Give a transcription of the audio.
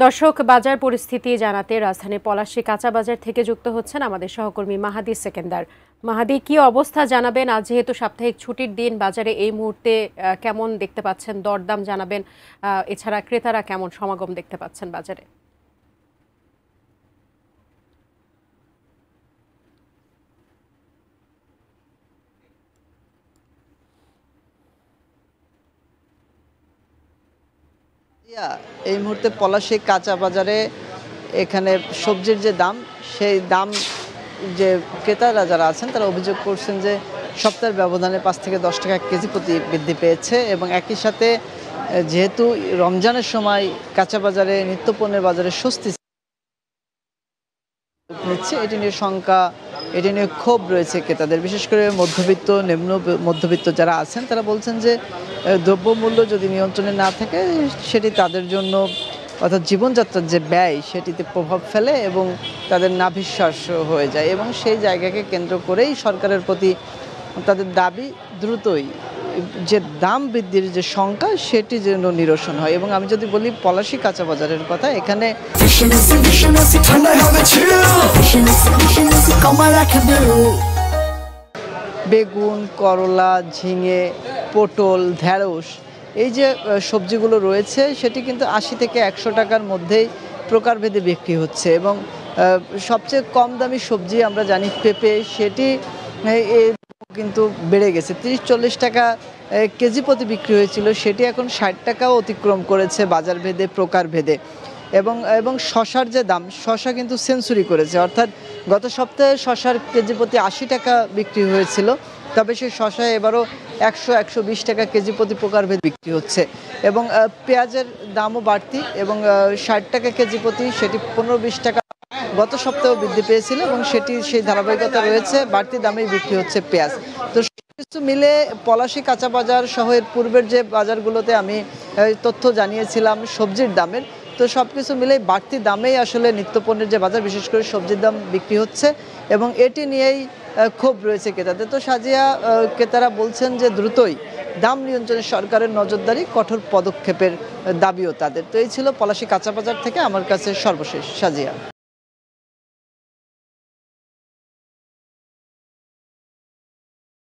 দর্শক, বাজার পরিস্থিতি জানাতে রাজধানী পলাশী কাঁচা বাজার থেকে যুক্ত হচ্ছেন আমাদের সহকর্মী মাহাদি সেকেন্দার। মাহাদি, কি অবস্থা জানাবেন? আজ যেহেতু সাপ্তাহিক ছুটির দিন, বাজারে এই মুহূর্তে কেমন দেখতে পাচ্ছেন? দরদাম জানাবেন। এছাড়া ক্রেতারা কেমন সমাগম দেখতে পাচ্ছেন বাজারে? এই মুহূর্তে পলাশী কাঁচা বাজারে এখানে সবজির যে দাম, সেই দাম যে ক্রেতারা যারা আছেন তারা অভিযোগ করছেন যে সপ্তাহের ব্যবধানে 5 থেকে 10 টাকা কেজি প্রতি বৃদ্ধি পেয়েছে। এবং একই সাথে যেহেতু রমজানের সময় কাঁচা বাজারে নিত্যপণ্যের বাজারে স্বস্তি নিচ্ছে, এটি নিয়ে শঙ্কা, এটি নিয়ে ক্ষোভ রয়েছে ক্রেতাদের। বিশেষ করে মধ্যবিত্ত, নিম্ন মধ্যবিত্ত যারা আছেন তারা বলছেন যে দ্রব্যমূল্য যদি নিয়ন্ত্রণে না থাকে সেটি তাদের জন্য, অর্থাৎ জীবনযাত্রার যে ব্যয়, সেটিতে প্রভাব ফেলে এবং তাদের নাভিশ্বাস হয়ে যায়। এবং সেই জায়গাকে কেন্দ্র করেই সরকারের প্রতি তাদের দাবি দ্রুতই যে দাম বৃদ্ধির যে শঙ্কা, সেটি যেন নিরসন হয়। এবং আমি যদি বলি পলাশী কাঁচা বাজারের কথা, এখানে বেগুন, করলা, ঝিঙে, পটল, ঢেঁড়স, এই যে সবজিগুলো রয়েছে সেটি কিন্তু 80 থেকে 100 টাকার মধ্যেই প্রকারভেদে বিক্রি হচ্ছে। এবং সবচেয়ে কম দামি সবজি আমরা জানি পেঁপে, সেটি কিন্তু বেড়ে গেছে। 30-40 টাকা কেজি প্রতি বিক্রি হয়েছিল, সেটি এখন 60 টাকাও অতিক্রম করেছে বাজার ভেদে, প্রকার ভেদে। এবং শশার যে দাম, শশা কিন্তু সেঞ্চুরি করেছে। অর্থাৎ গত সপ্তাহে শশার কেজি প্রতি 80 টাকা বিক্রি হয়েছিল, তবে সেই শশা এবারও 100-120 টাকা কেজি প্রতি প্রকারভেদ বিক্রি হচ্ছে। এবং পেঁয়াজের দামও বাড়তি, এবং 60 টাকা কেজি প্রতি, সেটি 15-20 টাকা গত সপ্তাহেও বৃদ্ধি পেয়েছিল এবং সেটি সেই ধারাবাহিকতা রয়েছে, বাড়তি দামেই বিক্রি হচ্ছে পেঁয়াজ। তো সবকিছু মিলে পলাশী কাঁচা বাজার সহ এর পূর্বের যে বাজারগুলোতে আমি তথ্য জানিয়েছিলাম সবজির দামের, তো সব কিছু মিলেই বাড়তি দামেই আসলে নিত্যপণ্যের যে বাজার, বিশেষ করে সবজির দাম বিক্রি হচ্ছে এবং এটি নিয়েই ক্ষোভ রয়েছে ক্রেতাদের। তো সাজিয়া, ক্রেতারা বলছেন যে দ্রুতই দাম নিয়ন্ত্রণে সরকারের নজরদারি, কঠোর পদক্ষেপের দাবিও তাদের। তো এই ছিল পলাশী কাঁচা বাজার থেকে আমার কাছে সর্বশেষ। সাজিয়া।